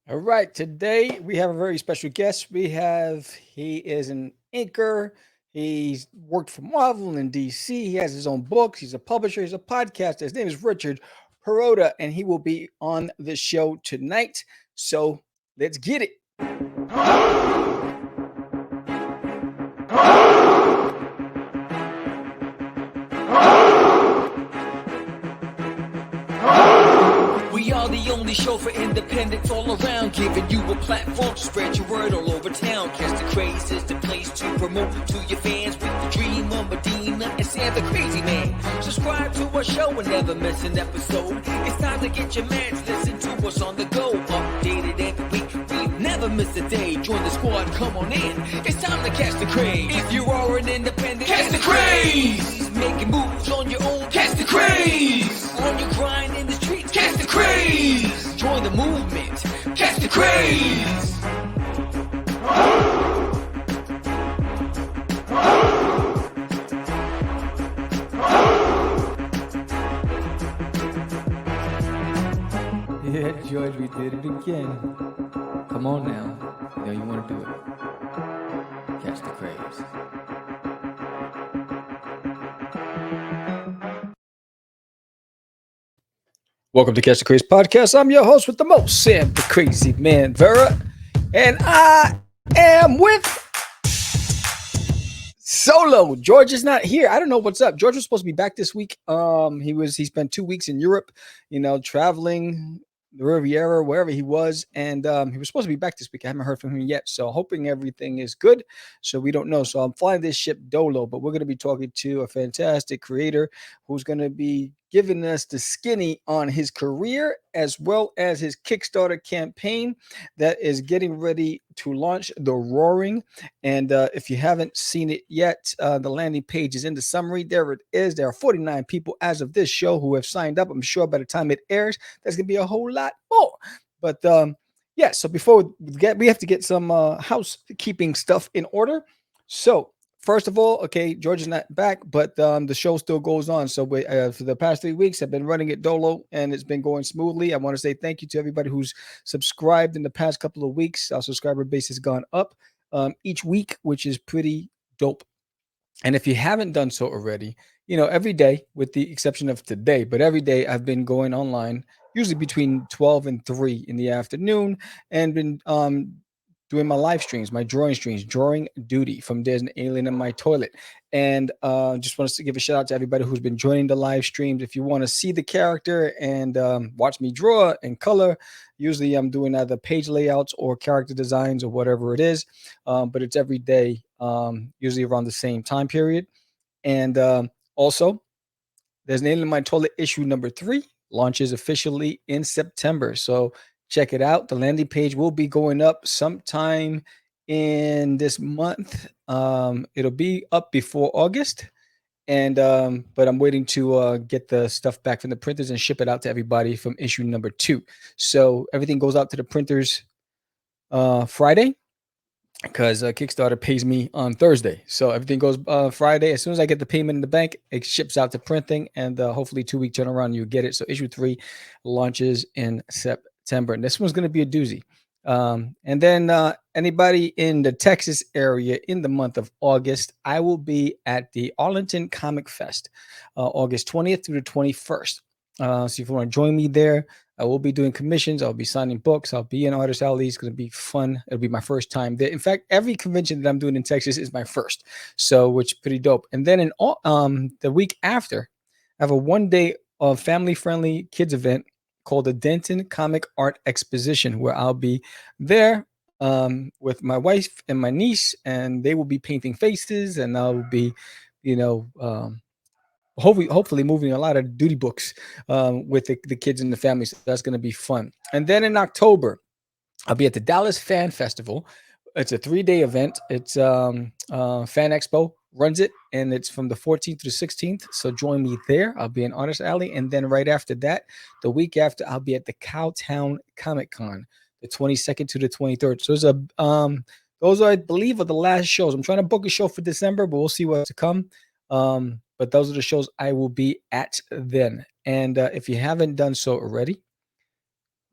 All right, today we have a very special guest. He is an inker. He's worked for Marvel and DC. He has his own books. He's a publisher. He's a podcaster. His name is Richard Perrotta, and he will be on the show tonight. So let's get it. We are the only show for independents all around, giving you a platform to spread your word all over town. Catch the Craze is the place to promote to your fans with the dream of Medina and Sam the Crazy Man. Subscribe to our show and never miss an episode. It's time to get your mans, listen to us on the go. Updated every week, we never miss a day. Join the squad, come on in. It's time to catch the Craze. If you are an independent, catch the Craze. Making moves on your own, catch the Craze. On your grind in the streets, catch the Craze. Join the movement, catch the Craze. Yeah, George, we did it again. Come on now. You know you want to do it. Catch the Craze. Welcome to Catch the Craze podcast. I'm your host with the most, Sam the Crazy Man Vera, and I am with Solo. George is not here. I don't know what's up. George was supposed to be back this week. He spent 2 weeks in Europe, traveling the Riviera, wherever he was, and he was supposed to be back this week. I haven't heard from him yet, so hoping everything is good. So we don't know. So I'm flying this ship dolo, but we're going to be talking to a fantastic creator who's going to be giving us the skinny on his career as well as his Kickstarter campaign that is getting ready to launch theROARING. And if you haven't seen it yet, the landing page is in the summary. There it is. There are 49 people as of this show who have signed up. I'm sure by the time it airs, there's going to be a whole lot more. But yeah, so before we have to get some housekeeping stuff in order. So first of all, okay, George is not back, but the show still goes on. So for the past 3 weeks, I've been running it dolo, and it's been going smoothly. I want to say thank you to everybody who's subscribed in the past couple of weeks. Our subscriber base has gone up each week, which is pretty dope. And if you haven't done so already, every day, with the exception of today, but every day I've been going online, usually between 12 and 3 in the afternoon, and been doing my live streams, my drawing streams, drawing duty from There's an Alien in My Toilet. And just want to give a shout out to everybody who's been joining the live streams. If you want to see the character and watch me draw and color, usually I'm doing either page layouts or character designs or whatever it is. But it's every day, usually around the same time period. And also, There's an Alien in My Toilet issue number 3 launches officially in September. So check it out. The landing page will be going up sometime in this month. It'll be up before August. And but I'm waiting to get the stuff back from the printers and ship it out to everybody from issue number 2. So everything goes out to the printers Friday, because Kickstarter pays me on Thursday. So everything goes Friday. As soon as I get the payment in the bank, it ships out to printing, and hopefully 2-week turnaround, you get it. So issue 3 launches in September, and this one's going to be a doozy. And then anybody in the Texas area in the month of August, I will be at the Arlington Comic Fest, August 20th through the 21st. So if you want to join me there, I will be doing commissions. I'll be signing books. I'll be in artist alley. It's going to be fun. It'll be my first time there. In fact, every convention that I'm doing in Texas is my first, so which is pretty dope. And then in the week after, I have a 1-day of family-friendly kids event called the Denton Comic Art Exposition, where I'll be there with my wife and my niece, and they will be painting faces, and I'll be, hopefully moving a lot of duty books with the kids and the family. So that's going to be fun. And then in October, I'll be at the Dallas Fan Festival. It's a 3-day event. It's Fan Expo runs it, and it's from the 14th to the 16th. So join me there. I'll be in Artist Alley. And then right after that, the week after, I'll be at the Cowtown Comic Con, the 22nd to the 23rd. So those are, I believe, are the last shows. I'm trying to book a show for December, but we'll see what's to come. But those are the shows I will be at then. And if you haven't done so already,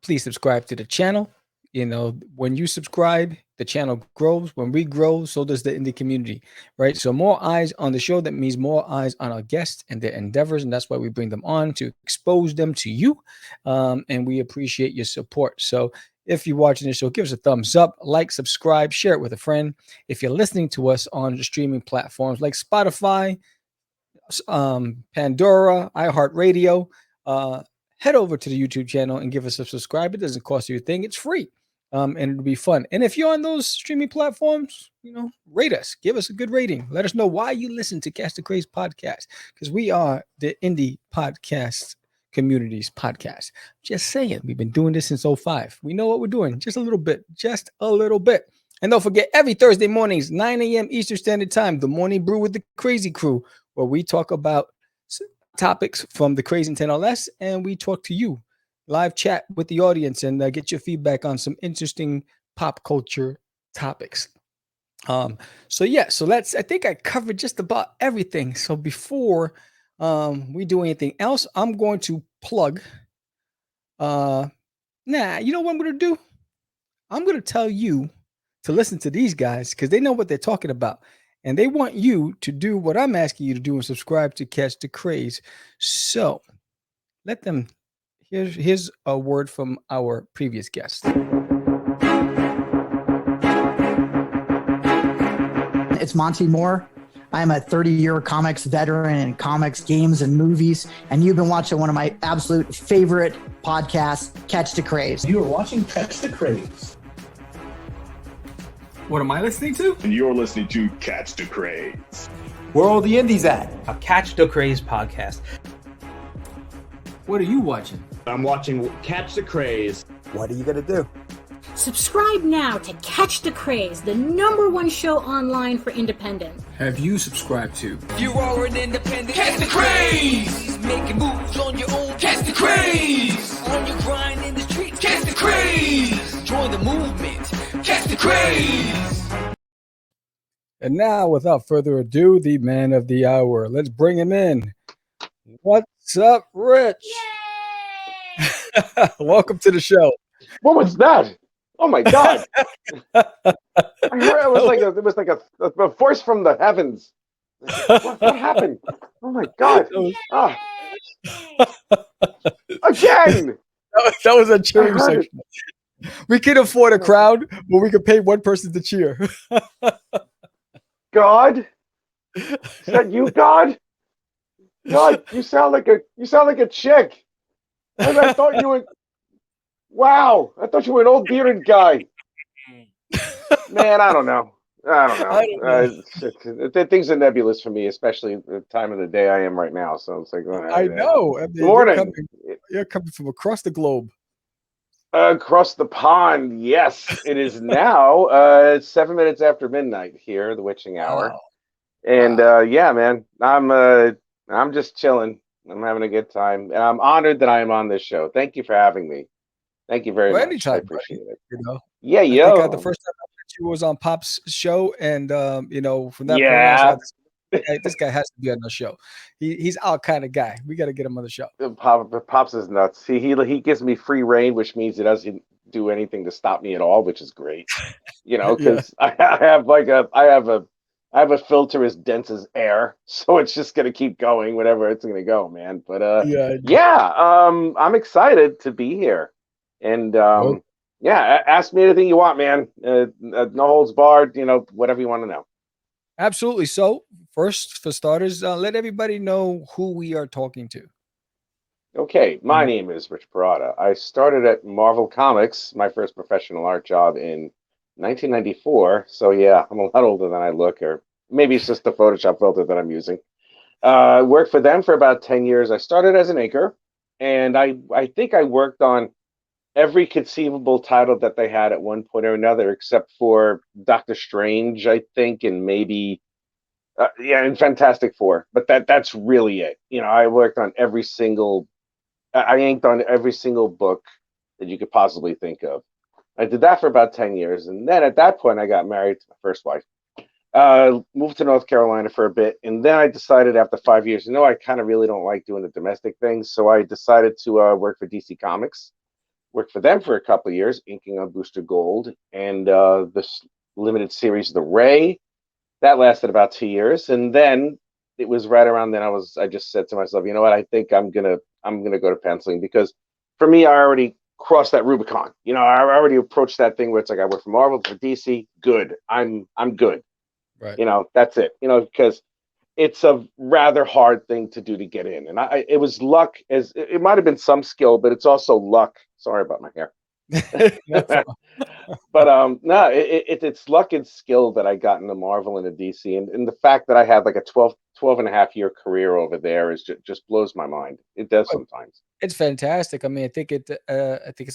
please subscribe to the channel. You know, when you subscribe, the channel grows. When we grow, so does the indie community, right? So more eyes on the show, that means more eyes on our guests and their endeavors, and that's why we bring them on to expose them to you. And we appreciate your support. So if you're watching the show, give us a thumbs up, like, subscribe, share it with a friend. If you're listening to us on the streaming platforms like Spotify, Pandora, iHeartRadio, head over to the YouTube channel and give us a subscribe. It doesn't cost you a thing. It's free. And it'll be fun. And if you're on those streaming platforms, you know, rate us, give us a good rating. Let us know why you listen to Catch the Craze podcast, because we are the indie podcast communities podcast. Just saying, we've been doing this since 05. We know what we're doing, just a little bit. And don't forget, every Thursday mornings, 9 a.m. Eastern Standard Time, the Morning Brew with the Crazy Crew, where we talk about topics from the Craze and 10LS, and we talk to you, live chat with the audience, and get your feedback on some interesting pop culture topics. So let's, I think I covered just about everything. So before we do anything else, I'm going to plug. You know what I'm going to do? I'm going to tell you to listen to these guys, because they know what they're talking about. And they want you to do what I'm asking you to do and subscribe to Catch the Craze. So let them, here's a word from our previous guest. It's Monty Moore. I'm a 30-year comics veteran in comics, games, and movies. And you've been watching one of my absolute favorite podcasts, Catch the Craze. You are watching Catch the Craze. What am I listening to? And you're listening to Catch the Craze. Where are all the indies at? A Catch the Craze podcast. What are you watching? I'm watching Catch the Craze. What are you going to do? Subscribe now to Catch the Craze, the #1 show online for independent. Have you subscribed to? If you are an independent, catch the craze. Making moves on your own, catch the craze. On your grind in the streets, catch the craze. Join the movement, catch the craze. And now, without further ado, the man of the hour. Let's bring him in. What's up, Rich? Yay! Welcome to the show. What was that? Oh my God! I heard it was like a voice from the heavens. What happened? Oh my God! Ah. Again! That was a cheering section. We can afford a crowd, but we could pay one person to cheer. God, is that you, God? God, you sound like a chick. I thought you were. Wow, I thought you were an old bearded guy. Man, I don't know. Things are nebulous for me, especially the time of the day I am right now. So it's like, I know. I mean, morning. You're coming from across the globe. Across the pond, yes, it is now 7 minutes after midnight here, the witching hour. Wow. And yeah, man, I'm just chilling. I'm having a good time, and I'm honored that I am on this show. Thank you for having me. Thank you very much. Anytime, I appreciate it. You know, Yeah, I yo. think, the first time I met you was on Pop's show, and you know, from that Yeah. point on, this guy has to be on the show. He's our kind of guy. We got to get him on the show. Pops is nuts. He gives me free reign, which means he doesn't do anything to stop me at all, which is great. You know, because I have a filter as dense as air, so it's just gonna keep going whenever it's gonna go, man. But I'm excited to be here, and ask me anything you want, man. No holds barred. You know, whatever you want to know. Absolutely. So first, for starters, let everybody know who we are talking to. Okay, my name is Rich Perrotta. I started at Marvel Comics, my first professional art job in 1994. So yeah, I'm a lot older than I look, or maybe it's just the Photoshop filter that I'm using. Worked for them for about 10 years. I started as an inker, and I think I worked on every conceivable title that they had at one point or another, except for Doctor Strange, I think, and maybe and Fantastic Four. But that's really it. You know, I worked on I inked on every single book that you could possibly think of. I did that for about 10 years. And then at that point, I got married to my first wife. Moved to North Carolina for a bit. And then I decided after 5 years, I kind of really don't like doing the domestic things. So I decided to work for DC Comics. worked for them for a couple of years, inking on Booster Gold, and this limited series, The Ray, that lasted about 2 years, and then it was right around then I just said to myself, you know what, I think I'm gonna go to penciling, because for me, I already crossed that Rubicon. You know, I already approached that thing where it's like, I work for Marvel, for DC, good. I'm good. Right. You know, that's it. You know, because it's a rather hard thing to do to get in, and it was luck. As it might have been some skill, but it's also luck. Sorry about my hair. But no, it's luck and skill that I got into Marvel and a DC, and the fact that I had like a 12 and a half year career over there is just blows my mind. It does sometimes. It's fantastic. I mean, I think it's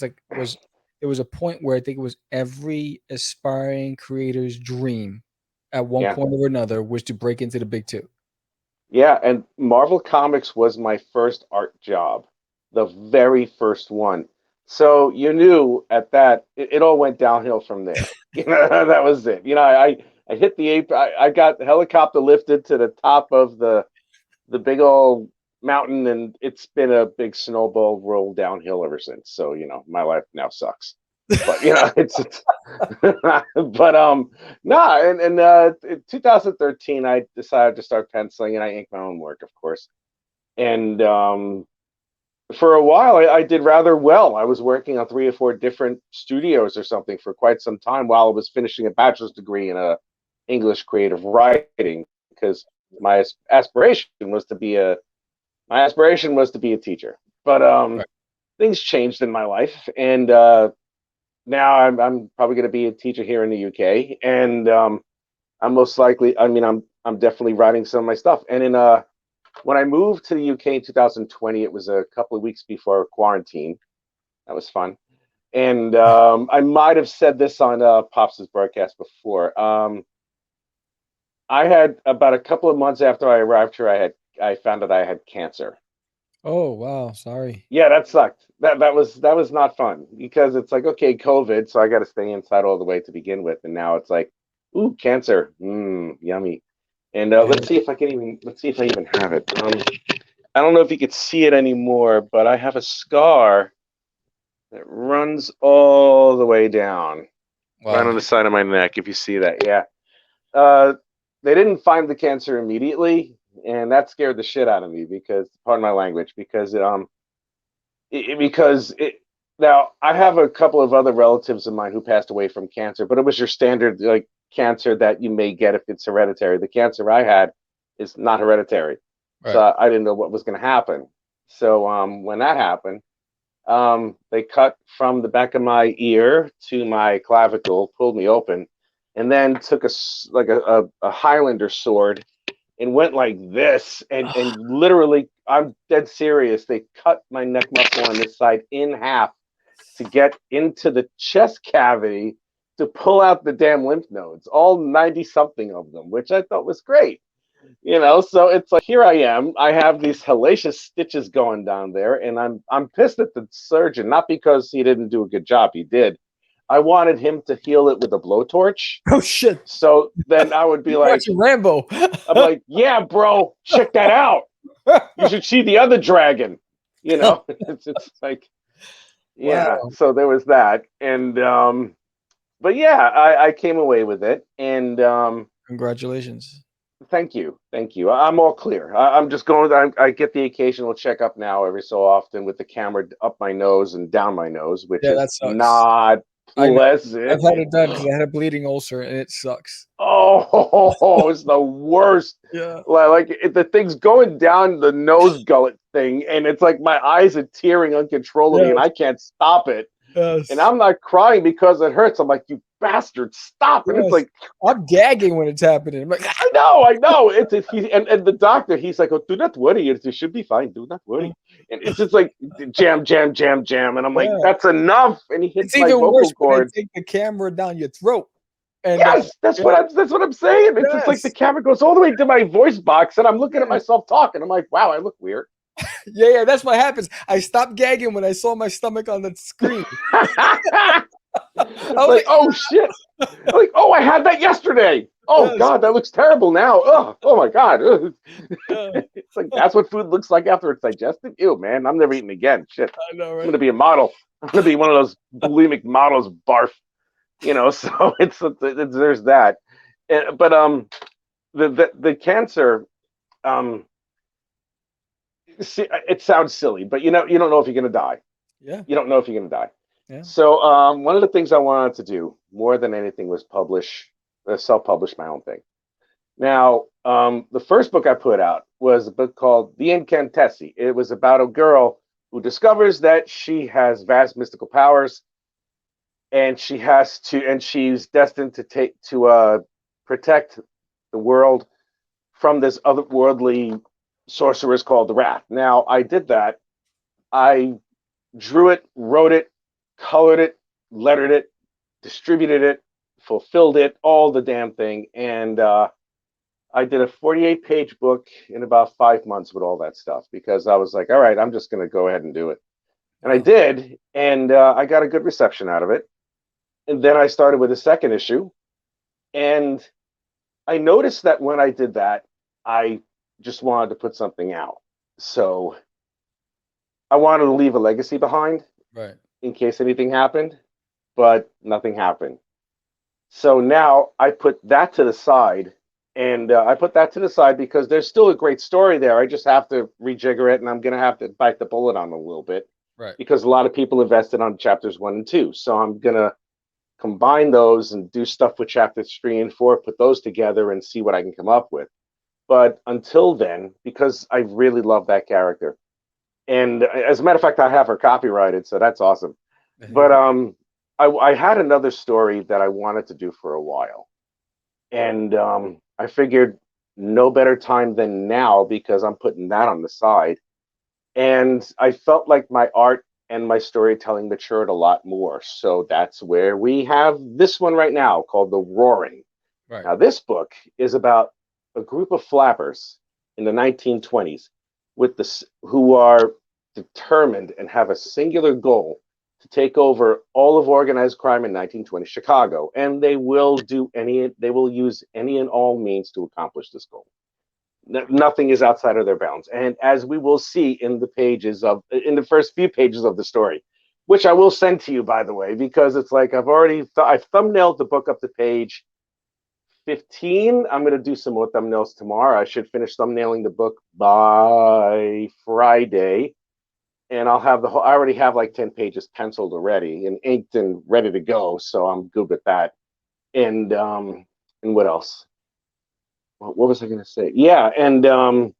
like there was a point where I think it was every aspiring creator's dream at one point or another was to break into the big two. Yeah, and Marvel Comics was my first art job, the very first one. So you knew at that it all went downhill from there. You know, that was it. You know, I hit the I got the helicopter lifted to the top of the big old mountain, and it's been a big snowball roll downhill ever since. So, you know, my life now sucks. But you know, it's but no, and in 2013 I decided to start penciling, and I inked my own work, of course. And for a while I did rather well. I was working on 3 or 4 different studios or something for quite some time while I was finishing a bachelor's degree in English creative writing, because my aspiration was to be a teacher. But Right. things changed in my life, and now I'm probably going to be a teacher here in the UK, and I'm most likely, I mean, I'm definitely writing some of my stuff. And in when I moved to the UK in 2020, it was a couple of weeks before quarantine. That was fun. And I might have said this on Pops' broadcast before. I had, about a couple of months after I arrived here, I found out I had cancer. Oh wow, sorry. Yeah, that sucked. That was not fun, because it's like, okay, COVID, so I got to stay inside all the way to begin with, and now it's like, ooh, cancer, yummy. And let's see if I even have it. I don't know if you could see it anymore, but I have a scar that runs all the way down, right on the side of my neck. If you see that, yeah. They didn't find the cancer immediately, and that scared the shit out of me, because, pardon my language, because now I have a couple of other relatives of mine who passed away from cancer, but it was your standard like cancer that you may get if it's hereditary. The cancer I had is not hereditary, so I didn't know what was going to happen. So when that happened, they cut from the back of my ear to my clavicle, pulled me open, and then took a Highlander sword and went like this, and literally, I'm dead serious, they cut my neck muscle on this side in half to get into the chest cavity to pull out the damn lymph nodes, all 90 something of them, which I thought was great. You know, so it's like, here I am, I have these hellacious stitches going down there, and I'm pissed at the surgeon, not because he didn't do a good job, he did. I wanted him to heal it with a blowtorch. Oh shit! So then I would be like, Rambo. I'm like, yeah, bro, check that out. You should see the other dragon. You know, it's like, yeah. Wow. So there was that, and but yeah, I came away with it, and congratulations. Thank you. I'm all clear. I'm just going. I get the occasional checkup now every so often with the camera up my nose and down my nose, which is not pleasant. I've had it done because I had a bleeding ulcer, and it sucks. Oh, it's the worst. Yeah. Like the thing's going down the nose gullet thing, and it's like my eyes are tearing uncontrollably, and I can't stop it. Yes. And I'm not crying because it hurts. I'm like, you bastard, stop. And it's like, I'm gagging when it's happening. I'm like, I know. And the doctor, he's like, oh, do not worry. It should be fine. Do not worry. And it's just like jam. And I'm like, that's enough. And he hits my vocal cord. Take the camera down your throat. And yes, that's what I'm saying. It's just like the camera goes all the way to my voice box, and I'm looking at myself talking. I'm like, wow, I look weird. Yeah, that's what happens. I stopped gagging when I saw my stomach on the screen. I was like, oh shit. I'm like, oh, I had that yesterday. Oh God, that looks terrible now. Oh my God. It's like, that's what food looks like after it's digested. Ew, man, I'm never eating again. Shit. I know, right? I'm gonna be a model. I'm gonna be one of those bulimic models, barf. So it's there's that. But the cancer, see, it sounds silly, but you don't know if you're gonna die. Yeah. You don't know if you're gonna die. Yeah. So one of the things I wanted to do more than anything was self-publish my own thing. Now, the first book I put out was a book called The INCANTESI. It was about a girl who discovers that she has vast mystical powers, and she's destined to protect the world from this otherworldly sorceress called the Wrath. Now, I did that. I drew it, wrote it, colored it, lettered it, distributed it, fulfilled it, all the damn thing, and I did a 48-page book in about 5 months with all that stuff because I was like, all right, I'm just going to go ahead and do it. And I did, and I got a good reception out of it. And then I started with a second issue, and I noticed that when I did that, I just wanted to put something out. So I wanted to leave a legacy behind, Right. in case anything happened, but nothing happened. So now I put that to the side, and I put that to the side because there's still a great story there. I just have to rejigger it, and I'm going to have to bite the bullet on it a little bit. Right. Because a lot of people invested on chapters 1 and 2. So I'm going to combine those and do stuff with chapters 3 and 4, put those together and see what I can come up with. But until then, because I really love that character, and as a matter of fact, I have her copyrighted, so that's awesome. But I had another story that I wanted to do for a while, and I figured no better time than now because I'm putting that on the side. And I felt like my art and my storytelling matured a lot more. So that's where we have this one right now called theROARING. Right. Now, this book is about a group of flappers in the 1920s who are determined and have a singular goal to take over all of organized crime in 1920 Chicago. And they will use any and all means to accomplish this goal. Nothing is outside of their bounds. And as we will see in the first few pages of the story, which I will send to you, by the way, because it's like I've thumbnailed the book up to page 15. I'm going to do some more thumbnails tomorrow. I should finish thumbnailing the book by Friday. And I already have like 10 pages penciled already and inked and ready to go. So I'm good with that. And what else? What was I going to say? Yeah, and the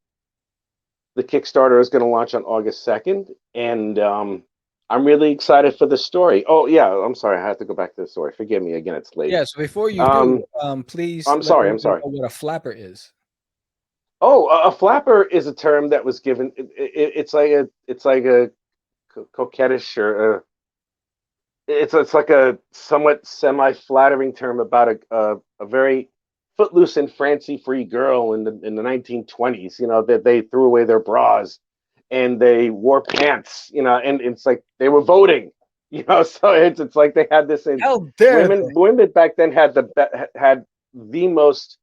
Kickstarter is going to launch on August 2nd, and I'm really excited for the story. Oh, yeah, I'm sorry, I have to go back to the story. Forgive me again, it's late. Yeah, so before you do, please I'm sorry. know what a flapper is. Oh, a flapper is a term that was given. It's like a coquettish or it's like a somewhat semi-flattering term about a very footloose and fancy-free girl in the 1920s. That they threw away their bras and they wore pants. And it's like they were voting. So it's like they had this. Women back then had the most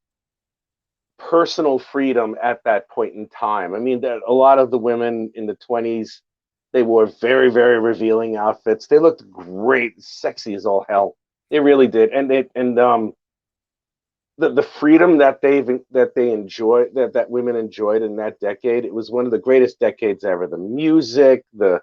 personal freedom at that point in time. I mean, a lot of the women in the 20s, they wore very, very revealing outfits. They looked great, sexy as all hell. They really did, the freedom that that women enjoyed in that decade, it was one of the greatest decades ever. The music, the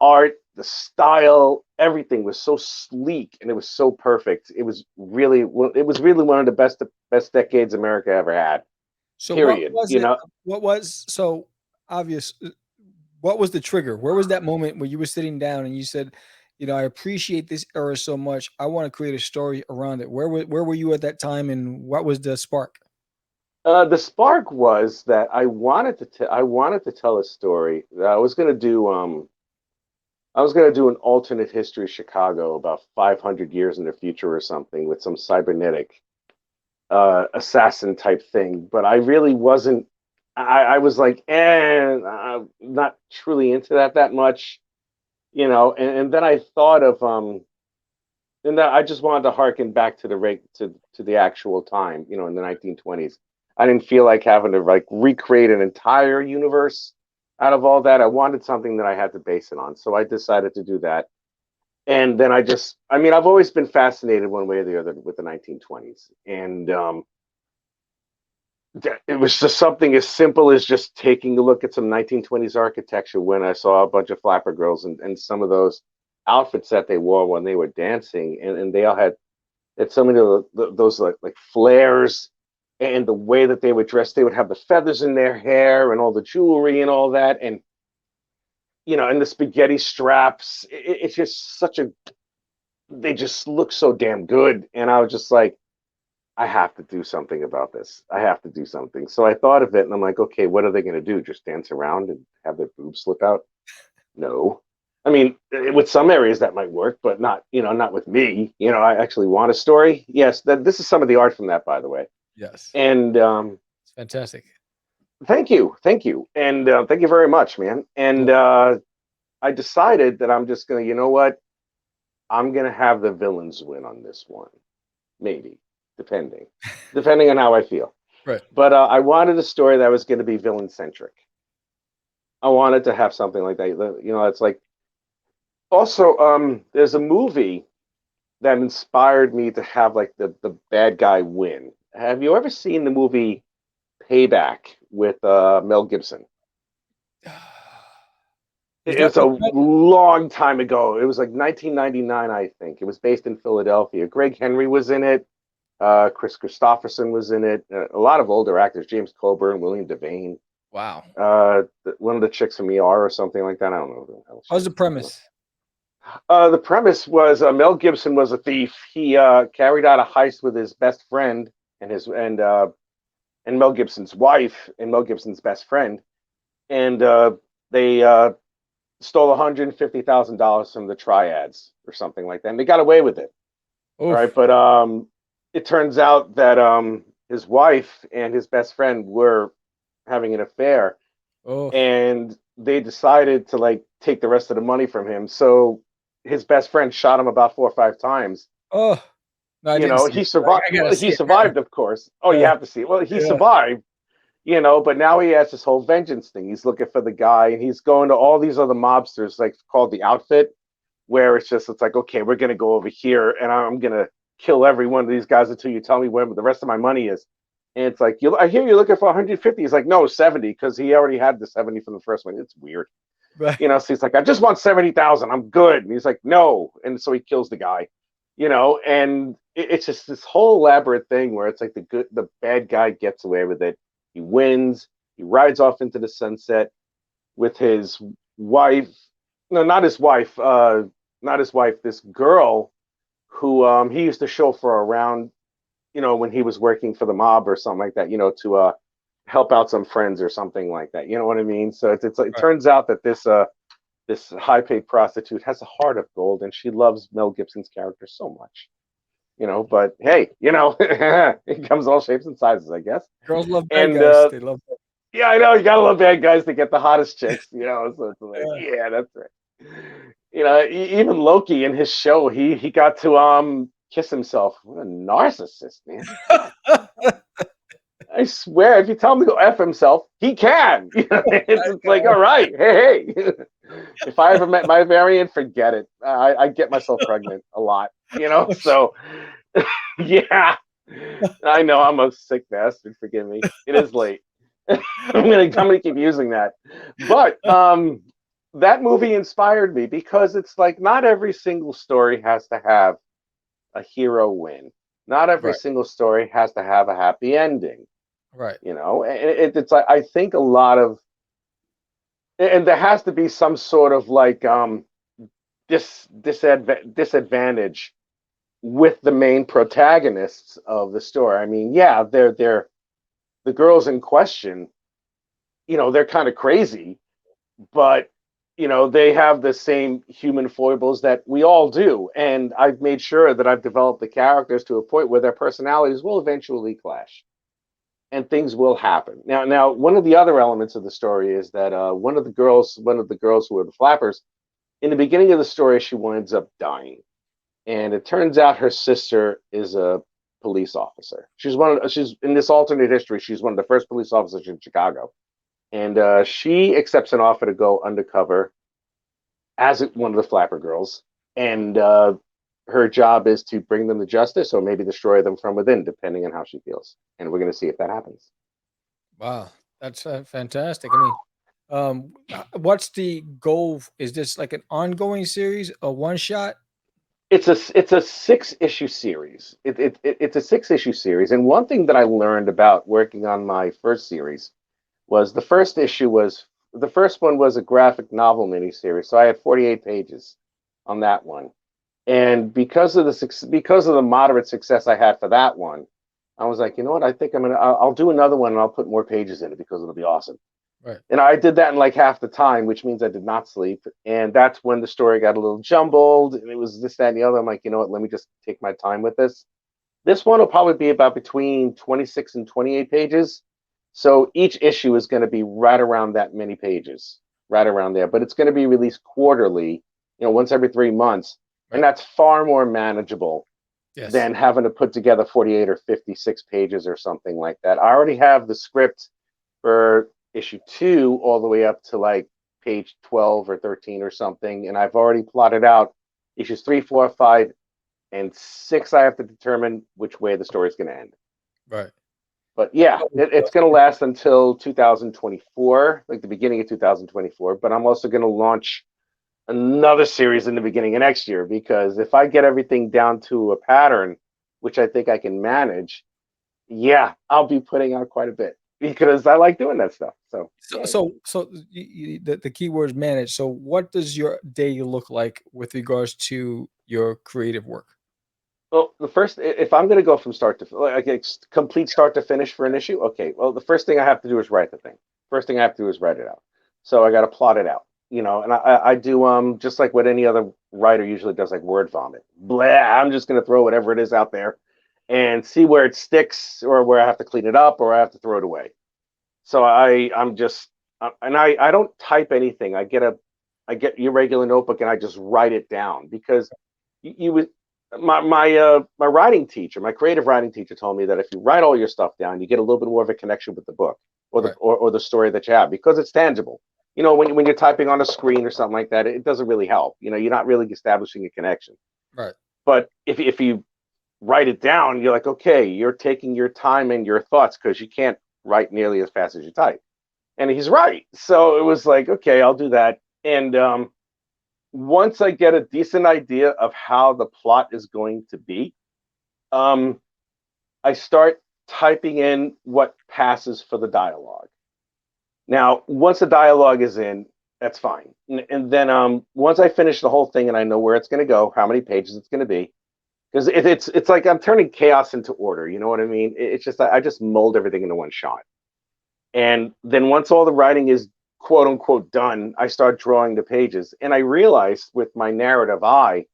art, the style, everything was so sleek and it was so perfect. It was really one of the best decades America ever had. So period. What was the trigger? Where was that moment where you were sitting down and you said, I appreciate this era so much, I want to create a story around it? Where were you at that time, and what was the spark? The spark was that I wanted to tell a story. I was going to do an alternate history Chicago about 500 years in the future or something with some cybernetic assassin type thing, but I really wasn't. I was like, I'm not truly into that much, And then I thought of and that I just wanted to harken back to the actual time, in the 1920s. I didn't feel like having to recreate an entire universe. out of all that, I wanted something that I had to base it on. So I decided to do that. And then I mean, I've always been fascinated one way or the other with the 1920s. And it was just something as simple as just taking a look at some 1920s architecture when I saw a bunch of flapper girls and some of those outfits that they wore when they were dancing. And they all had so many of those like flares, and the way that they would dress, they would have the feathers in their hair and all the jewelry and all that. And, you know, and the spaghetti straps, it's just they just look so damn good. And I was just like, I have to do something about this. I have to do something. So I thought of it, and I'm like, okay, what are they going to do? Just dance around and have their boobs slip out? No. I mean, with some areas that might work, but not, you know, not with me. You know, I actually want a story. Yes, this is some of the art from that, by the way. Yes. And it's fantastic. Thank you, and thank you very much, man. And I decided that I'm just gonna, you know what? I'm gonna have the villains win on this one, maybe, depending on how I feel. Right. But I wanted a story that was going to be villain centric. I wanted to have something like that. You know, it's like also there's a movie that inspired me to have like the bad guy win. Have you ever seen the movie Payback with Mel Gibson? It's a long time ago. It was like 1999, I think. It was based in Philadelphia. Greg Henry was in it. Chris Christopherson was in it. A lot of older actors: James Coburn, William Devane. Wow. One of the chicks from ER or something like that. I don't know who the hell. How's the premise? The premise was Mel Gibson was a thief. He carried out a heist with his best friend and Mel Gibson's wife and Mel Gibson's best friend, and they stole $150,000 from the triads or something like that, and they got away with it. All right, but it turns out that his wife and his best friend were having an affair, and they decided to like take the rest of the money from him. So his best friend shot him about 4 or 5 times. Oh, no, you know, he survived. Well, he survived, of course. Oh, you have to see it. Well, he survived. You know, but now he has this whole vengeance thing. He's looking for the guy, and he's going to all these other mobsters, like called the Outfit, where it's like, okay, we're gonna go over here, and I'm gonna kill every one of these guys until you tell me where the rest of my money is. And it's like, I hear you're looking for 150. He's like, no, 70, because he already had the 70 from the first one. It's weird. Right. You know, so he's like, I just want 70,000. I'm good. And he's like, no. And so he kills the guy, you know, and it's just this whole elaborate thing where it's like the bad guy gets away with it. He wins. He rides off into the sunset with his wife. No, not his wife. This girl who he used to chauffeur around, you know, when he was working for the mob or something like that, you know, to help out some friends or something like that. You know what I mean? So it's like, it turns out that this high-paid prostitute has a heart of gold, and she loves Mel Gibson's character so much. You know, but hey, you know, it comes all shapes and sizes, I guess. Girls love bad guys. They love that. Yeah, I know. You gotta love bad guys to get the hottest chicks. You know, so it's like, yeah, that's right. You know, even Loki in his show, he got to kiss himself. What a narcissist, man! I swear, if you tell him to go F himself, he can. You know, it's like, all right, hey. If I ever met my variant, forget it. I get myself pregnant a lot, you know. So, yeah, I know I'm a sick bastard. Forgive me. It is late. I'm gonna keep using that. But that movie inspired me because it's like not every single story has to have a hero win. Not every single story has to have a happy ending. Right. You know, it's like I think a lot of, and there has to be some sort of like disadvantage with the main protagonists of the story. I mean, yeah, they're the girls in question, you know, they're kind of crazy, but you know, they have the same human foibles that we all do. And I've made sure that I've developed the characters to a point where their personalities will eventually clash. And things will happen. Now, one of the other elements of the story is that one of the girls who are the flappers, in the beginning of the story, she winds up dying, and it turns out her sister is a police officer. She's in this alternate history. She's one of the first police officers in Chicago, and she accepts an offer to go undercover as one of the Flapper Girls, and her job is to bring them to justice or maybe destroy them from within, depending on how she feels. And we're going to see if that happens. Wow, that's fantastic. I mean, what's the goal? Is this like an ongoing series, a one shot? It's a 6-issue series. It's a 6-issue series. And one thing that I learned about working on my first series was the first one was a graphic novel miniseries. So I had 48 pages on that one. And because of the moderate success I had for that one, I was like, you know what? I think I'll do another one and I'll put more pages in it because it'll be awesome. Right. And I did that in like half the time, which means I did not sleep. And that's when the story got a little jumbled and it was this, that, and the other. I'm like, you know what? Let me just take my time with this. This one will probably be about between 26 and 28 pages. So each issue is going to be right around that many pages, right around there. But it's going to be released quarterly, once every 3 months. Right. And that's far more manageable than having to put together 48 or 56 pages or something like that. I already have the script for issue 2 all the way up to like page 12 or 13 or something. And I've already plotted out issues 3, 4, 5, and 6. I have to determine which way the story is going to end. Right. But yeah, it's going to last until 2024, like the beginning of 2024. But I'm also going to launch another series in the beginning of next year, because if I get everything down to a pattern, which I think I can manage, yeah, I'll be putting out quite a bit because I like doing that stuff. So the key word is manage. So what does your day look like with regards to your creative work? Well, if I'm going to go from start to like complete start to finish for an issue, okay. Well, the first thing I have to do is write the thing. First thing I have to do is write it out. So I got to plot it out, and I do just like what any other writer usually does, like word vomit. Blah, I'm just going to throw whatever it is out there and see where it sticks or where I have to clean it up or I have to throw it away. So I don't type anything. I get your regular notebook and I just write it down, because my writing teacher, my creative writing teacher, told me that if you write all your stuff down, you get a little bit more of a connection with the book or the story that you have, because it's tangible. When you're typing on a screen or something like that, it doesn't really help. You're not really establishing a connection. Right. But if you write it down, you're like, okay, you're taking your time and your thoughts, because you can't write nearly as fast as you type. And he's right. So it was like, okay, I'll do that. And once I get a decent idea of how the plot is going to be, I start typing in what passes for the dialogue. Now, once the dialogue is in, that's fine. And then once I finish the whole thing and I know where it's going to go, how many pages it's going to be, because it's like I'm turning chaos into order. You know what I mean? It's just I just mold everything into one shot. And then once all the writing is quote unquote done, I start drawing the pages. And I realized with my narrative eye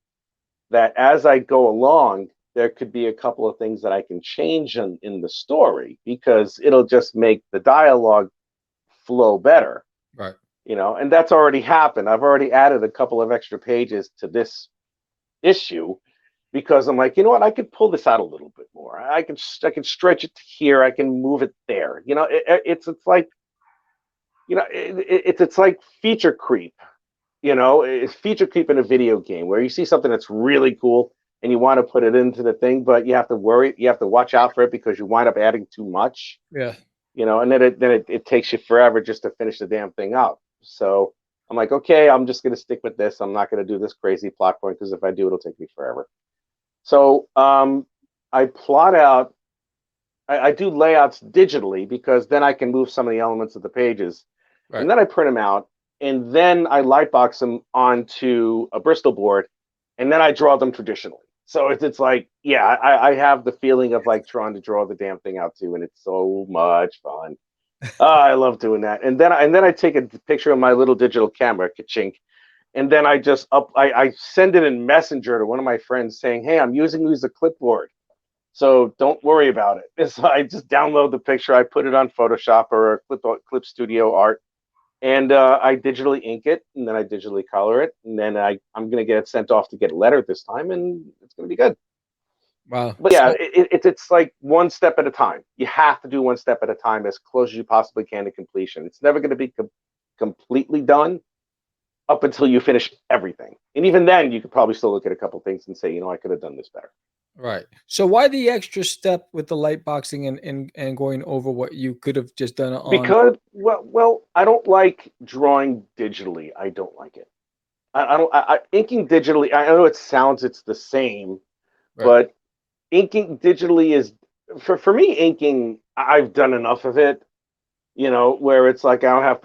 that as I go along, there could be a couple of things that I can change in the story, because it'll just make the dialogue flow better. Right. And that's already happened. I've already added a couple of extra pages to this issue, because I'm like, you know what, I could pull this out a little bit more. I can stretch it here. I can move it there. It's like, it's like feature creep. It's feature creep in a video game, where you see something that's really cool and you want to put it into the thing, but you have to watch out for it because you wind up adding too much. Yeah. And then it takes you forever just to finish the damn thing up. So I'm like, okay, I'm just going to stick with this. I'm not going to do this crazy plot point, because if I do, it'll take me forever. So I plot out, I do layouts digitally, because then I can move some of the elements of the pages. Right. And then I print them out, and then I lightbox them onto a Bristol board, and then I draw them traditionally. So it's like, yeah, I have the feeling of like trying to draw the damn thing out too, and it's so much fun. I love doing that. And then I take a picture of my little digital camera, ka-chink, and then I send it in Messenger to one of my friends saying, hey, I'm using you as a clipboard, so don't worry about it. And so I just download the picture, I put it on Photoshop or Clip Studio Art, and I digitally ink it, and then I digitally color it, and then I'm going to get it sent off to get lettered this time, and it's going to be good. Wow. But yeah, So, it's like one step at a time. You have to do one step at a time, as close as you possibly can to completion. It's never going to be completely done up until you finish everything. And even then, you could probably still look at a couple things and say, you know, I could have done this better. right. So why the extra step with the light boxing and going over what you could have just done on? Because I don't like drawing digitally. I don't like it. I don't. Inking digitally. I know it's the same, Right. but inking digitally is for me. Inking, I've done enough of it. You know, where it's like I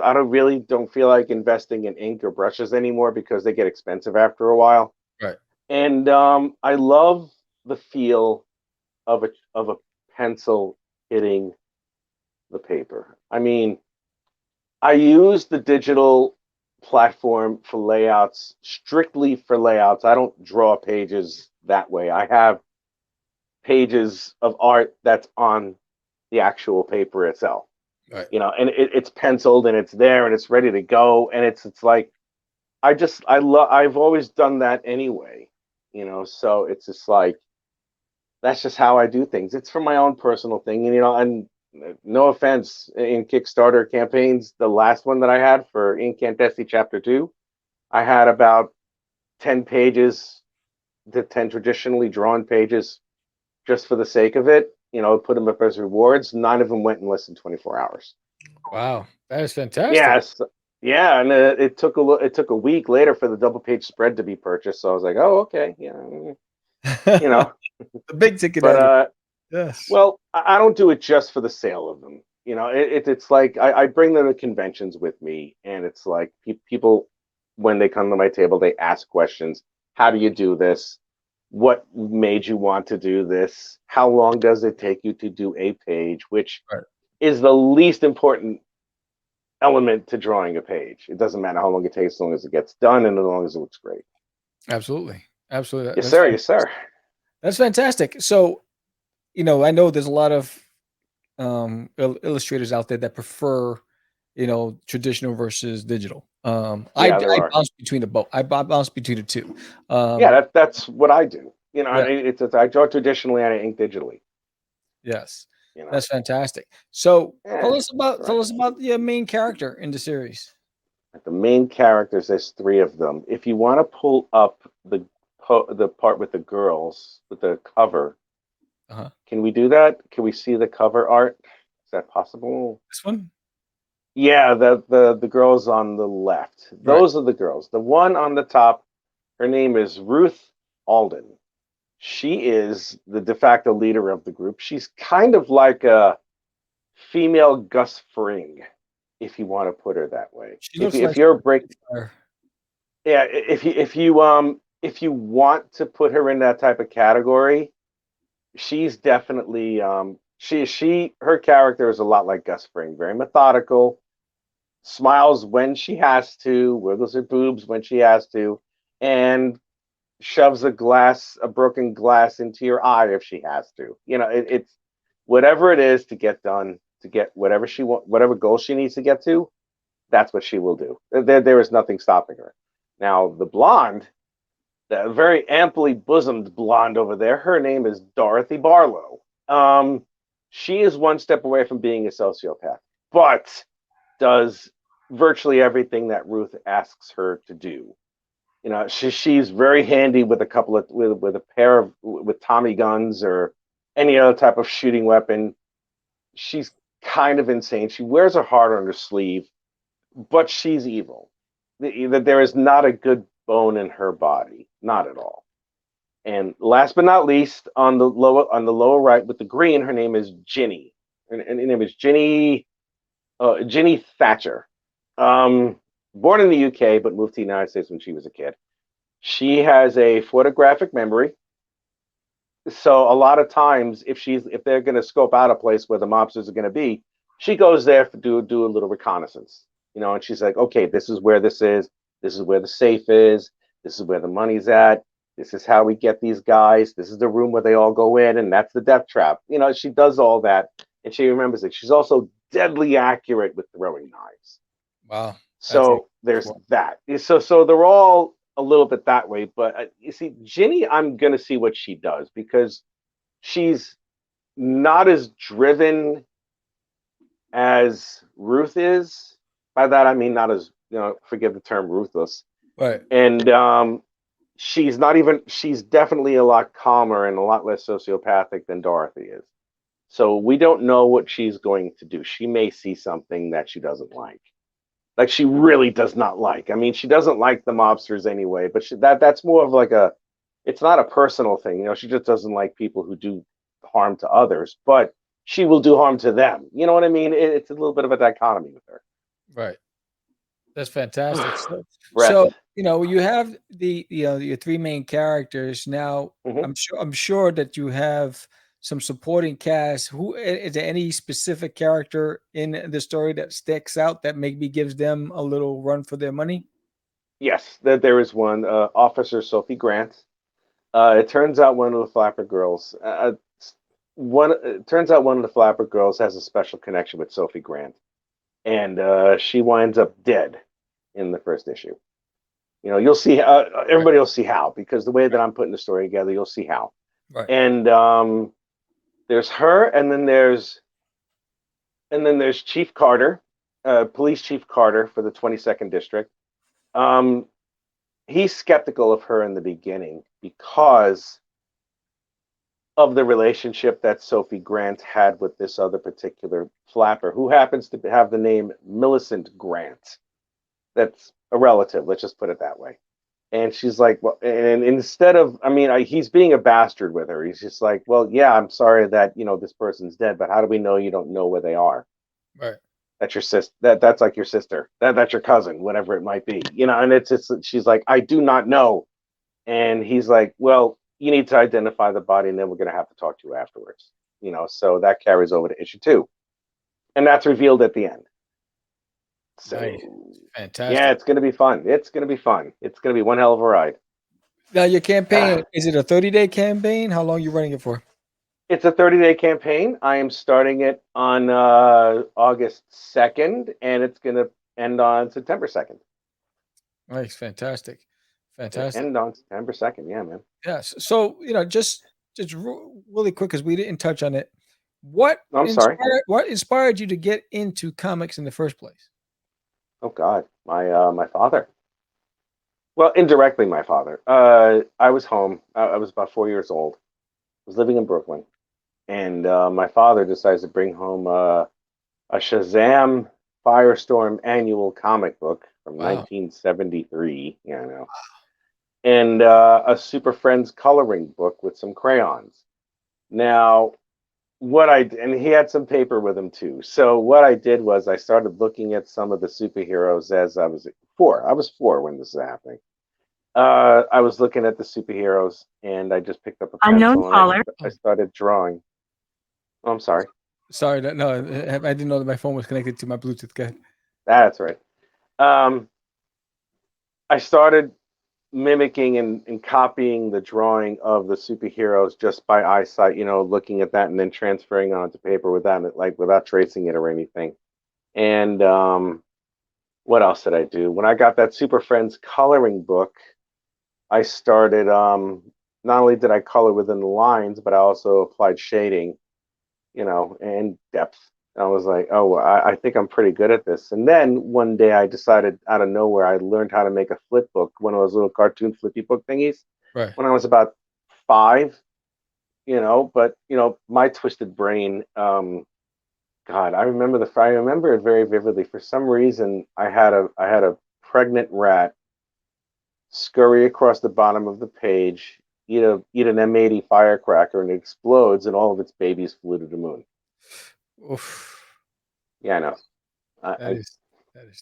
don't feel like investing in ink or brushes anymore because they get expensive after a while. Right. And I love the feel of a pencil hitting the paper. I mean, I use the digital platform for layouts, strictly for layouts. I don't draw pages that way. I have pages of art that's on the actual paper itself. Right. You know, and it's penciled and it's there and it's ready to go. And it's like I've always done that anyway. You know, so it's just like that's just how I do things. It's for my own personal thing, and you know, and no offense in Kickstarter campaigns, the last one that I had for INCANTESI Chapter 2, I had about 10 pages, the 10 traditionally drawn pages, just for the sake of it. You know, put them up as rewards. 9 of them went in less than 24 hours. Wow. That is fantastic. Yes, yeah, and it took a week later for the double page spread to be purchased. So I was like, oh, okay, yeah, you know, The big ticket but item. Yes. well, I don't do it just for the sale of them. You know, it's like I bring them to conventions with me, and it's like people, when they come to my table, they ask questions. How do you do this? What made you want to do this? How long does it take you to do a page? Which Right. is the least important element to drawing a page. It doesn't matter how long it takes, as long as it gets done and as long as it looks great. Absolutely. Absolutely. Yes, sir. Yes, sir. That's fantastic. So, you know, I know there's a lot of illustrators out there that prefer, you know, traditional versus digital. Yeah, there I are. bounce between the both. I bounce between the two. Yeah, that's what I do. You know, Yeah. I draw traditionally and I ink digitally. Yes. You know, That's fantastic. So yeah, tell right. us about your main character in the series. The main characters, there's 3 of them. If you want to pull up the part with the girls with the cover, Uh-huh. can we do that? Can we see the cover art? Is that possible? This one? Yeah, the girls on the left. Right. Those are the girls. The one on the top, her name is Ruth Alden. She is the de facto leader of the group. She's kind of like a female Gus Fring, if you want to put her that way. She looks If like you're a break, her. yeah, if you want to put her in that type of category, she's definitely her character is a lot like Gus Fring, very methodical, smiles when she has to, wiggles her boobs when she has to, and shoves a broken glass into your eye if she has to. You know, it's whatever it is to get done, to get whatever she whatever goal she needs to get to, that's what she will do. There is nothing stopping her. Now, the blonde, the very amply bosomed blonde over there, her name is Dorothy Barlow. She is one step away from being a sociopath, but does virtually everything that Ruth asks her to do. You know, she's very handy with a couple of with a pair of with Tommy guns or any other type of shooting weapon. She's kind of insane. She wears her heart on her sleeve, but she's evil. There is not a good bone in her body, not at all. And last but not least, on the lower right with the green, her name is Ginny. And her name is Ginny Thatcher. Born in the UK, but moved to the United States when she was a kid. She has a photographic memory. So a lot of times, if they're going to scope out a place where the mobsters are going to be, she goes there to do a little reconnaissance. You know, and she's like, okay, this is where this is. This is where the safe is. This is where the money's at. This is how we get these guys. This is the room where they all go in, and that's the death trap. You know, she does all that, and she remembers it. She's also deadly accurate with throwing knives. Wow. So there's that. So they're all a little bit that way. But you see, Ginny, I'm going to see what she does because she's not as driven as Ruth is. By that I mean not as, forgive the term ruthless. Right. And she's definitely a lot calmer and a lot less sociopathic than Dorothy is. So we don't know what she's going to do. She may see something that she doesn't like. Like she really does not like. I mean, she doesn't like the mobsters anyway, but that's more of like it's not a personal thing. She just doesn't like people who do harm to others, but she will do harm to them. You know what I mean? It's a little bit of a dichotomy with her. Right. That's fantastic. So, Breath. you have your three main characters. Now, Mhm. I'm sure that you have some supporting cast. Who is there any specific character in the story that sticks out that maybe gives them a little run for their money? Yes, there is one. Officer Sophie Grant. It turns out one of the Flapper girls. It turns out one of the Flapper girls has a special connection with Sophie Grant, and she winds up dead in the first issue. You'll see. Everybody will see how, because the way that I'm putting the story together, you'll see how. Right. And there's her, and then there's Chief Carter, Police Chief Carter for the 22nd District. He's skeptical of her in the beginning because of the relationship that Sophie Grant had with this other particular flapper, who happens to have the name Millicent Grant. That's a relative, let's just put it that way. And she's like, well, and instead of, he's being a bastard with her. He's just like, well, yeah, I'm sorry that, this person's dead, but how do we know you don't know where they are? Right. That's your sister. That's like your sister. That's your cousin, whatever it might be. And she's like, I do not know. And he's like, well, you need to identify the body, and then we're going to have to talk to you afterwards. So that carries over to issue 2. And that's revealed at the end. So, nice. Fantastic. Yeah, it's going to be fun. It's going to be fun. It's going to be one hell of a ride. Now, your campaign, is it a 30-day campaign? How long are you running it for? It's a 30-day campaign. I am starting it on August 2nd, and it's going to end on September 2nd. Nice. Fantastic. Fantastic. End on September 2nd. Yeah, man. Yes. So, just really quick, because we didn't touch on it. What inspired you to get into comics in the first place? Oh God, my father. Well, indirectly, my father. I was home. I was about 4 years old. I was living in Brooklyn, and my father decides to bring home a Shazam Firestorm annual comic book from 1973. Yeah, I know. And a Super Friends coloring book with some crayons. Now, and he had some paper with him too. So what I did was I started looking at some of the superheroes as I was 4. I was 4 when this was happening. I was looking at the superheroes, and I just picked up a pencil and I started drawing. Oh, I'm sorry. Sorry, no, I didn't know that my phone was connected to my Bluetooth. Go ahead. That's right. I started mimicking and copying the drawing of the superheroes just by eyesight, looking at that and then transferring onto paper without tracing it or anything. And what else did I do? When I got that Super Friends coloring book, I started, not only did I color within the lines, but I also applied shading, and depth. I was like, oh, I think I'm pretty good at this. And then one day I decided out of nowhere, I learned how to make a flip book, one of those little cartoon flippy book thingies, right, when I was about 5, but, my twisted brain, God, I remember it very vividly. For some reason, I had a pregnant rat scurry across the bottom of the page, eat an M80 firecracker, and it explodes, and all of its babies flew to the moon. Oof. Yeah, I know. That is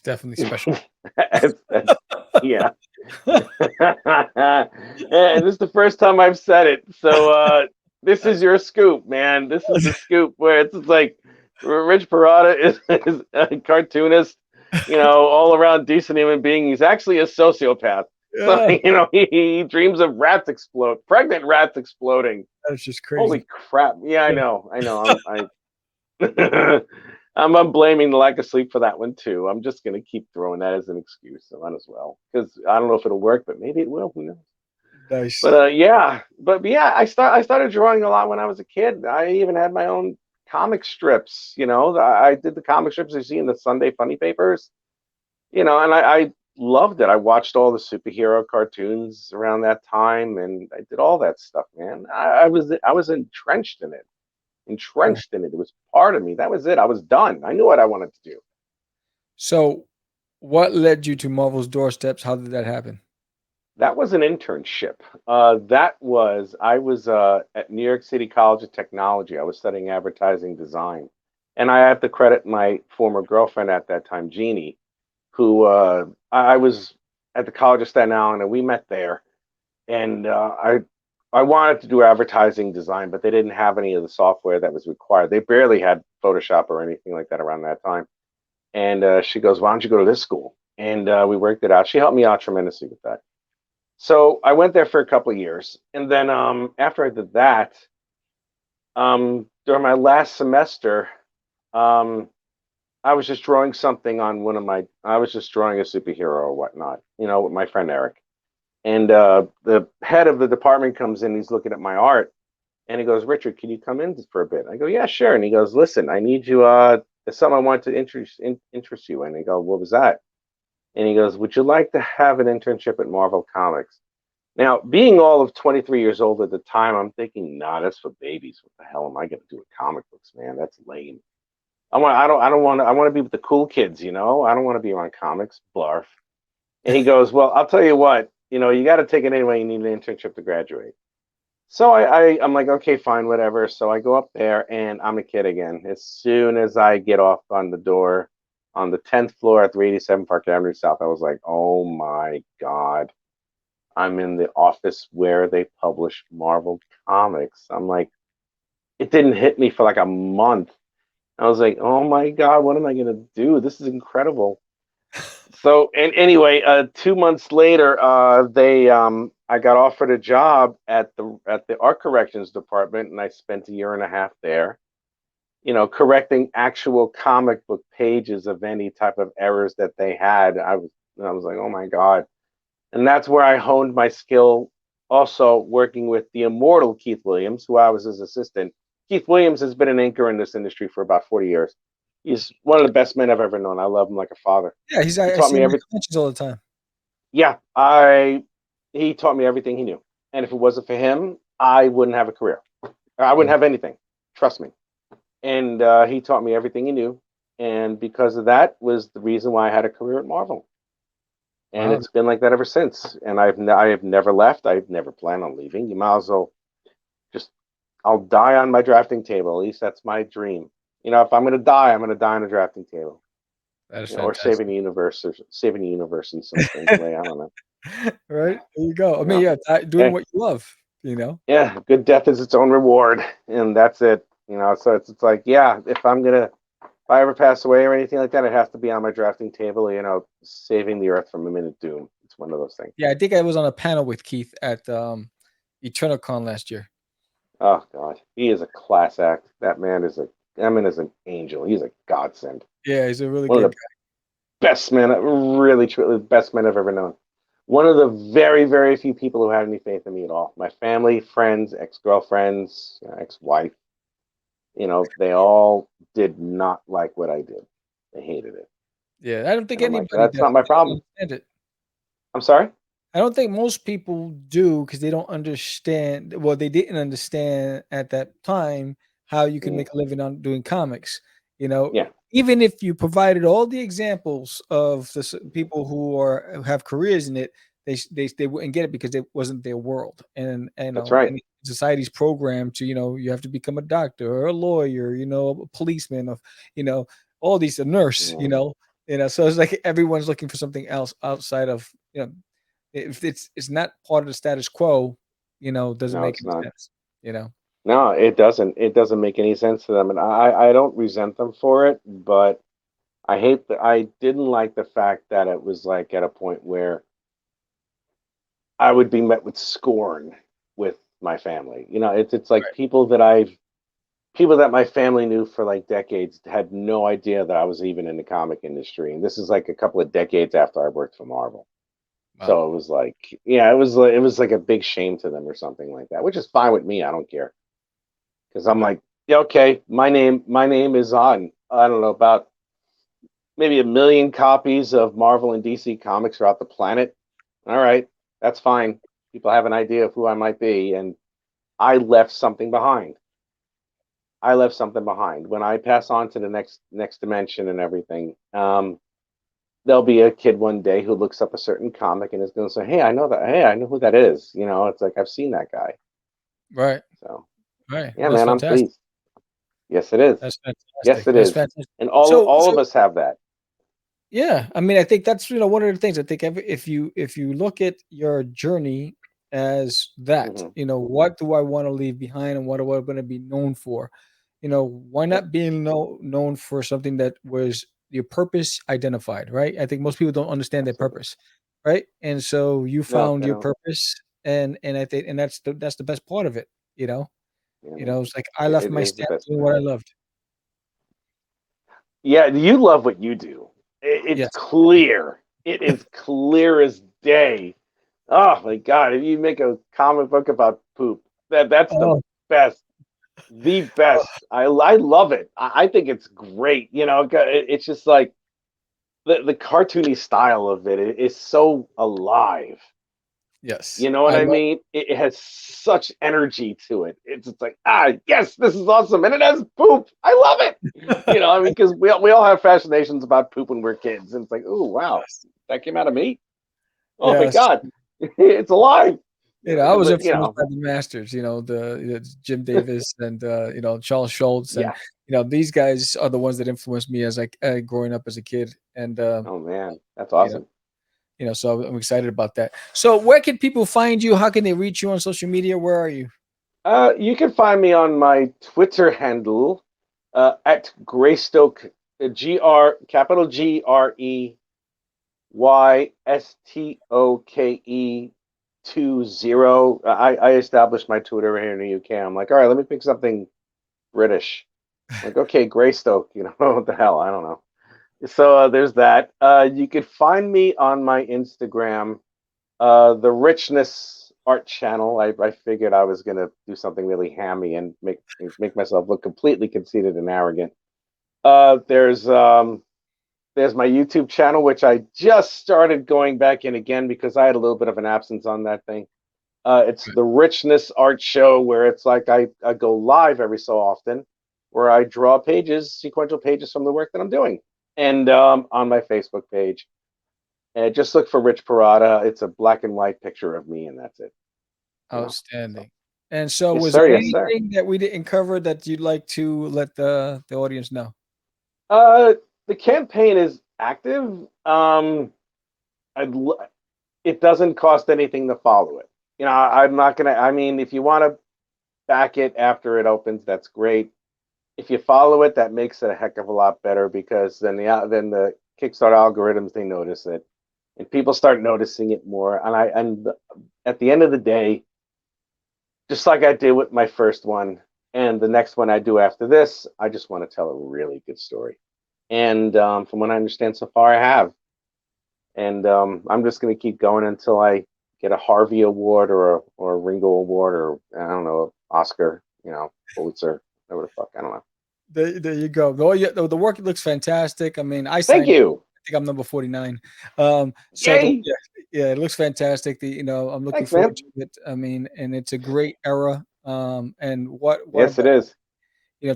definitely special. Yeah. And this is the first time I've said it. So this is your scoop, man. This is the scoop where it's like Rich Perrotta is a cartoonist, all around decent human being. He's actually a sociopath. Yeah. So, he dreams of pregnant rats exploding. That's just crazy. Holy crap. Yeah, I know. I'm blaming the lack of sleep for that one too. I'm just going to keep throwing that as an excuse. So might as well, because I don't know if it'll work, but maybe it will. Who knows? Nice. But yeah, I started drawing a lot when I was a kid. I even had my own comic strips. I did the comic strips you see in the Sunday funny papers. And I loved it. I watched all the superhero cartoons around that time, and I did all that stuff, man. I was entrenched in it. Entrenched in it. It was part of me. That was it. I was done. I knew what I wanted to do. So, what led you to Marvel's doorsteps? How did that happen? That was an internship. I was at New York City College of Technology. I was studying advertising design, and I have to credit my former girlfriend at that time, Jeannie, who I was at the College of Staten Island, and we met there. And I wanted to do advertising design, but they didn't have any of the software that was required. They barely had Photoshop or anything like that around that time. And she goes, "Why don't you go to this school?" And we worked it out. She helped me out tremendously with that. So I went there for a couple of years, and then after I did that, during my last semester, um, I was just drawing something on I was just drawing a superhero or whatnot, with my friend Eric. And the head of the department comes in, he's looking at my art, and he goes, "Richard, can you come in for a bit?" I go, "Yeah, sure." And he goes, "Listen, I need you, there's something I want to interest you in." And I go, "What was that?" And he goes, "Would you like to have an internship at Marvel Comics?" Now, being all of 23 years old at the time, I'm thinking, nah, that's for babies. What the hell am I going to do with comic books, man? That's lame. I want to be with the cool kids, I don't want to be around comics, blarf. And he goes, "Well, I'll tell you what, you got to take it anyway. You need an internship to graduate." So I'm like, okay, fine, whatever. So I go up there, and I'm a kid again. As soon as I get off on the door on the 10th floor at 387 Park Avenue South, I was like, oh my God. I'm in the office where they publish Marvel Comics. I'm like, it didn't hit me for like a month. I was like, oh my God, what am I gonna do? This is incredible. So, and anyway, 2 months later, I got offered a job at the art corrections department, and I spent a year and a half there, correcting actual comic book pages of any type of errors that they had. I was like, oh my God. And that's where I honed my skill, also working with the immortal Keith Williams, who I was his assistant. Keith Williams has been an anchor in this industry for about 40 years. He's one of the best men I've ever known. I love him like a father. Yeah, He I taught see me him in everything. conventions all the time. Yeah, he taught me everything he knew. And if it wasn't for him, I wouldn't have a career. I wouldn't have anything. Trust me. And he taught me everything he knew. And because of that was the reason why I had a career at Marvel. And Wow. it's been like that ever since. And I have never left. I've never planned on leaving. You might as well I'll die on my drafting table. At least that's my dream. If I'm going to die, I'm going to die on a drafting table. That is Or fantastic. saving the universe in some strange way. I don't know. Right? There you go. I mean, Yeah. doing Hey. what you love. Yeah, good death is its own reward, and that's it. So it's like, yeah, if I ever pass away or anything like that, it has to be on my drafting table. Saving the Earth from imminent doom. It's one of those things. Yeah, I think I was on a panel with Keith at EternalCon last year. Oh God, he is a class act. That man is an angel. He's a godsend. Yeah, he's a really One good of the best men, really, truly, the best men I've ever known. One of the very, very few people who had any faith in me at all. My family, friends, ex-girlfriends, ex-wife, they all did not like what I did. They hated it. guy. Yeah, I don't think And I'm like, anybody that's does. not my They don't problem. understand it. I'm sorry? I don't think most people do because they don't understand. Well, they didn't understand at that time how you can Mm, make a living on doing comics. yeah, Even if you provided all the examples of people who have careers in it, they wouldn't get it because it wasn't their world. that's right. And society's programmed to you have to become a doctor or a lawyer, a policeman, of all these a nurse, Mm, So it's like everyone's looking for something else outside of if it's not part of the status quo, doesn't no, make it's any not. sense. No, it doesn't. It doesn't make any sense to them, and I don't resent them for it, but I hate that. I didn't like the fact that it was like at a point where I would be met with scorn with my family. It's like Right. people that my family knew for like decades had no idea that I was even in the comic industry, and this is like a couple of decades after I worked for Marvel. So it was like, yeah, it was like a big shame to them or something like that, which is fine with me. I don't care, because I'm like, yeah, okay, my name is on, I don't know, about maybe 1 million copies of Marvel and DC comics throughout the planet. All right, that's fine. People have an idea of who I might be, and I left something behind. I left something behind. When I pass on to the next dimension and everything, there'll be a kid one day who looks up a certain comic and is going to say, "Hey, I know that. Hey, I know who that is." You know, it's like I've seen that guy. Right. So, Right. yeah, That's man, I'm fantastic. pleased. Yes, it is. That's Yes, fantastic. it That's is. fantastic. And all of us have that. Yeah, I mean, I think that's one of the things. I think if you look at your journey as that, Hmm. what do I want to leave behind, and what am I going to be known for? Why Yep. not being known for something that was your purpose identified, right? I think most people don't understand their Absolutely. purpose, right? And so you No, found they your don't. purpose, and I think, and that's the best part of it. You know, Yeah, man. it's like I left It my is the stamp best doing part. what I loved. Yeah, you love what you do. It's Yes. clear. It is clear as day. Oh my God! If you make a comic book about poop, that's the Oh, best. The best. I love it. I think it's great. It's just like the cartoony style of it is so alive. yes. You know what I I love. mean? It has such energy to it. It's just like, yes, this is awesome, and it has poop. I love it. I mean, because we all have fascinations about poop when we're kids, and it's like, oh wow, Yes. that came out of me. Oh my Yes. God, it's alive. I was But influenced by the masters, Jim Davis and Charles Schultz, and yeah. these guys are the ones that influenced me as like growing up as a kid, and Oh man, that's you know, awesome. so I'm excited about that. So where can people find you? How can they reach you on social media? Where are you? You can find me on my Twitter handle at Greystoke, capital GREYSTOKE 20. I established my Twitter here in the UK. I'm like, all right, let me pick something British. I'm like, okay, Greystoke, what the hell? I don't know. So there's that. You could find me on my Instagram, the Richness Art Channel. I figured I was gonna do something really hammy and make myself look completely conceited and arrogant. There's my YouTube channel, which I just started going back in again because I had a little bit of an absence on that thing. It's the Richness Art Show, where it's like I go live every so often, where I draw sequential pages from the work that I'm doing, and on my Facebook page. And just look for Rich Perrotta. It's a black and white picture of me, and that's it. So, Outstanding. And so, yes, was sir. there Yes, sir. anything that we didn't cover that you'd like to let the audience know? Uh, the campaign is active. I'd, l- it doesn't cost anything to follow it. I'm not gonna. I mean, if you want to back it after it opens, that's great. If you follow it, that makes it a heck of a lot better, because then the Kickstarter algorithms, they notice it, and people start noticing it more. And at the end of the day, just like I did with my first one and the next one I do after this, I just want to tell a really good story. And from what I understand so far, I have. And I'm just going to keep going until I get a Harvey Award or a Ringo Award, or I don't know, Oscar, Pulitzer, whatever the fuck, I don't know. There you go. The work looks fantastic. I mean, I Thank signed. you. I think I'm number 49. Yay. Yeah, it looks fantastic. I'm looking Thanks, man. forward to it. I mean, and it's a great era. And what a Yes, it better, is.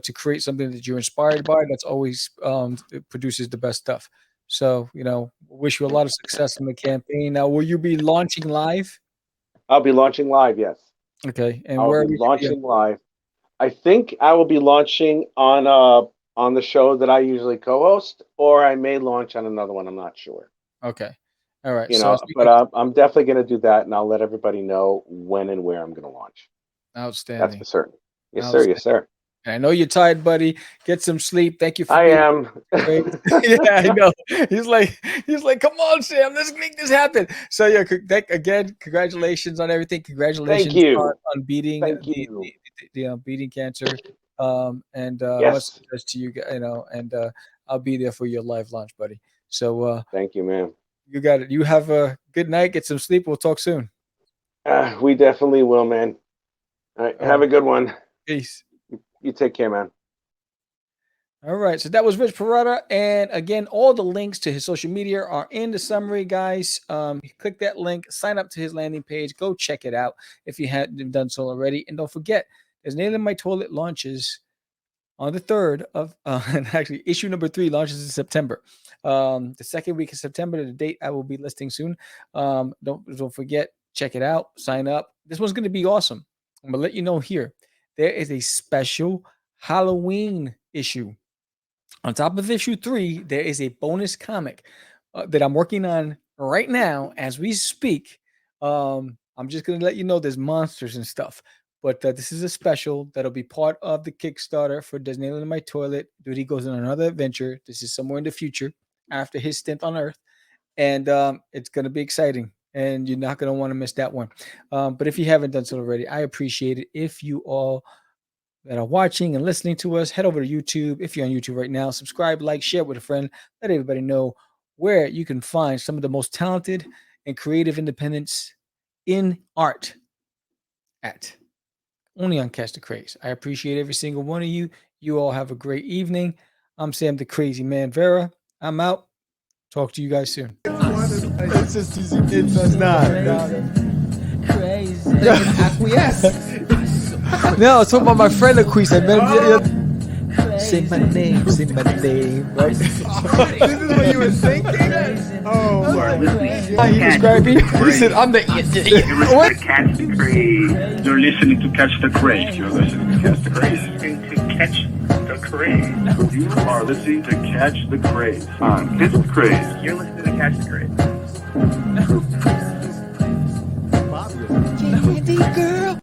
to create something that you're inspired by. That's always it produces the best stuff. So, wish you a lot of success in the campaign. Now, will you be launching live? I'll be launching live. Yes, Okay, and I'll where be are you gonna be on? launching live. I think I will be launching on the show that I usually co-host, or I may launch on another one. I'm not sure. Okay, all right. So But speaking I'm definitely going to do that, and I'll let everybody know when and where I'm going to launch. That's for outstanding, certain. Yes, sir. Yes, outstanding. sir. I know you're tired, buddy. Get some sleep. Thank you for I being. am. Great. Yeah, I know. He's like, come on, Sam, let's make this happen. So yeah, again, congratulations on everything. Thank Congratulations on, you. on beating Thank the, you. beating cancer. And much Yes. success to you, and I'll be there for your live launch, buddy. So Thank you, man. You got it. You have a good night. Get some sleep. We'll talk soon. We definitely will, man. All right, have a good one. Peace. You take care, man. All right, so that was Rich Perrotta, and again, all the links to his social media are in the summary, guys. Click that link, sign up to his landing page, go check it out if you hadn't done so already, and don't forget, there's Nail in My Toilet launches on the 3rd of, and actually issue number 3 launches in September. The second week of September, the date I will be listing soon. Don't forget, check it out, sign up. This one's going to be awesome. I'm gonna let you know here. There is a special Halloween issue. On top of issue 3, there is a bonus comic that I'm working on right now as we speak. I'm just going to let you know there's monsters and stuff. But this is a special that'll be part of the Kickstarter for There's Nail in My Toilet. Dude, goes on another adventure. This is somewhere in the future after his stint on Earth. And it's going to be exciting. And you're not going to want to miss that one. But if you haven't done so already, I appreciate it. If you all that are watching and listening to us, head over to YouTube. If you're on YouTube right now, subscribe, like, share with a friend. Let everybody know where you can find some of the most talented and creative independents in art at only on Catch the Craze. I appreciate every single one of you. You all have a great evening. I'm Sam the Crazy Man Vera. I'm out. Talk to you guys soon. It's just easy. It's not. Crazy. Acquiesce. No, I was talking about my friend Acquiesce. I met him. Say my name, right? This is what you were thinking? Oh, my. He described me. He said, I'm the What? Catch the Craze. You're listening to Catch the Craze. You're listening to Catch the Craze. To Catch the Craze. You are listening to Catch the Craze. Catch the Craze. You're listening to Catch the Craze. Candy girl.